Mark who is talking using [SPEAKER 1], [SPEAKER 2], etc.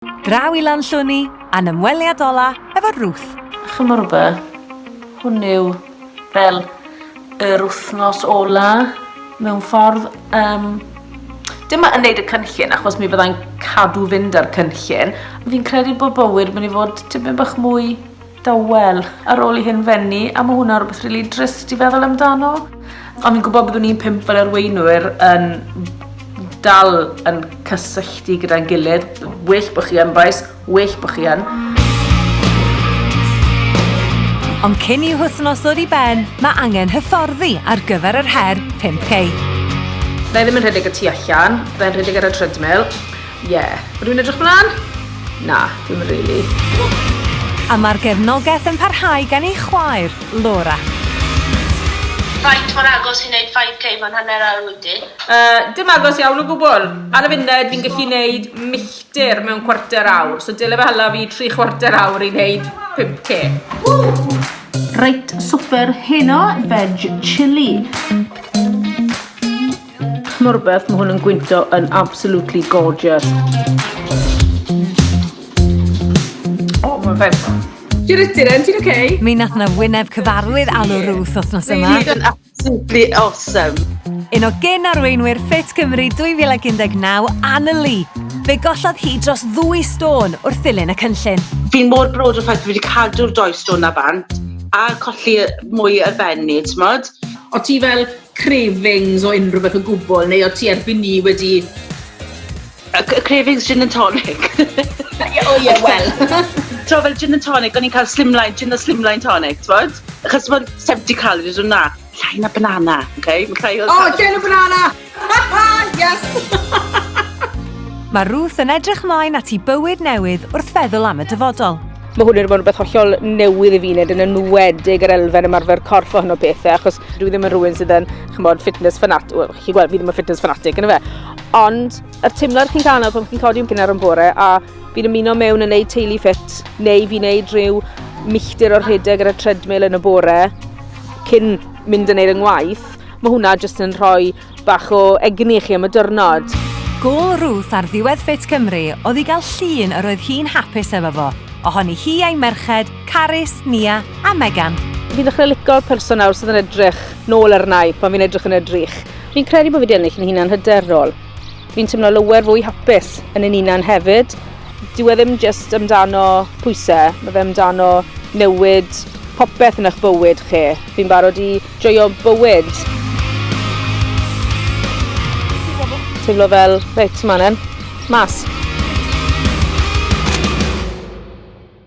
[SPEAKER 1] Draw i Lanllwni, a'n ymweliad ola efo Ruth.
[SPEAKER 2] Chymor rhywbeth, hwn yw fel yr wythnos ola mewn ffordd. Dim yn neud y cynllun, achos mi fyddai'n cadw fynd ar cynllun. Fi'n credu bod bywyd mynd i fod tipyn bach mwy dawel ar ôl i hyn fenni, a mae hwnna rhywbeth rili drist i feddwl amdano. Ond fi'n gwybod byddwn ni'n 5 fel arweinwyr yn dal yn cysylltu gyda'n gilydd. Well bod chi yn boes, well bod chi yn.
[SPEAKER 1] Ond cyn i'w wythnos ddod i ben, mae angen hyfforddi ar gyfer yr her 5K.
[SPEAKER 2] Na i ddim yn rhedeg y tu allan, byddai'n rhedeg ar y treadmill. Rwy'n edrych mlaen? Na, ddim rili.
[SPEAKER 1] A mae'r gefnogaeth yn parhau gan ei chwaer, Laura.
[SPEAKER 3] Faint mor agos i wneud 5K fan hanner awr wedyn?
[SPEAKER 2] Dim agos iawn o gwbl. Ar y funud fi'n gallu wneud milltir mewn cwarter awr, so dyle fe hala fi 3/4 awr i wneud 5K. Reit, swper heno, veg chili. Mwrbeth, mae hwn yn gwynto yn absolutely gorgeous. Mae'n fen. Ti'n rytyn yn, ti'n oce?
[SPEAKER 1] Mi nath na wyneb cyfarwydd alw Ruth wythnos yma.
[SPEAKER 3] Really absolutely awesome.
[SPEAKER 1] Un o gyn arweinwyr Fit Cymru 2019, Anna Lee. Fe gollodd hi dros 2 stôn wrth ddilyn y cynllun.
[SPEAKER 4] Fi'n mor brod o'r ffaith fi wedi cadw'r 2 stôn na bant a colli mwy y fenni, t'mod?
[SPEAKER 2] O ti fel cravings o unrhyw beth o gwbl, neu o ti erbyn ni wedi...
[SPEAKER 4] Cravings gin and tonic.
[SPEAKER 2] Wel.
[SPEAKER 4] Tro fel gin and tonic, o'n i'n cael gin a slimline tonic, t'mod? Achos mae'n 70 calories o na. Llai na banana, okay?
[SPEAKER 2] Llai na banana! Yes!
[SPEAKER 1] Mae Ruth yn edrych mlaen at ei bywyd newydd wrth feddwl am y dyfodol.
[SPEAKER 2] Mae hwn yn rhywbeth hollol newydd i fi wneud yn enwedig yr elfen ymarfer corff o hyn o bethau, achos dwi ddim yn rhywun sydd yn, fitness fanatic, chi'n gweld fi ddim yn fitness fanatic, yna fe. Ond, yr teimlad chi'n cael pan chi'n codi ymgynnar yn bore, a fi'n ymuno mewn yn neud teulu ffit, neu fi'n neud rhyw milltir o'r rhedeg ar y treadmill yn y bore, cyn mynd yn neud yng ngwaith, mae hwnna jyst yn rhoi bach o egni chi am y diwrnod.
[SPEAKER 1] Gôl Ruth ar ddiwedd Fit Cymru oedd i gael llun yr oedd hi'n hapus efo fo. Ohoni hi a'i merched, Carys, Nia a Megan.
[SPEAKER 2] Fi'n dechrau lico'r person nawr sydd yn edrych nôl arnau pan fi'n edrych yn edrych. Fi'n credu bod fi wedi ennill yn hunan hyderol. Fi'n teimlo lawer fwy hapus yn ein hunan hefyd. Dyw e ddim jyst amdano pwysau, mae fe amdano newid popeth yn eich bywyd chi. Fi'n barod i joio bywyd. Teimlo fel, reit, manen, mas.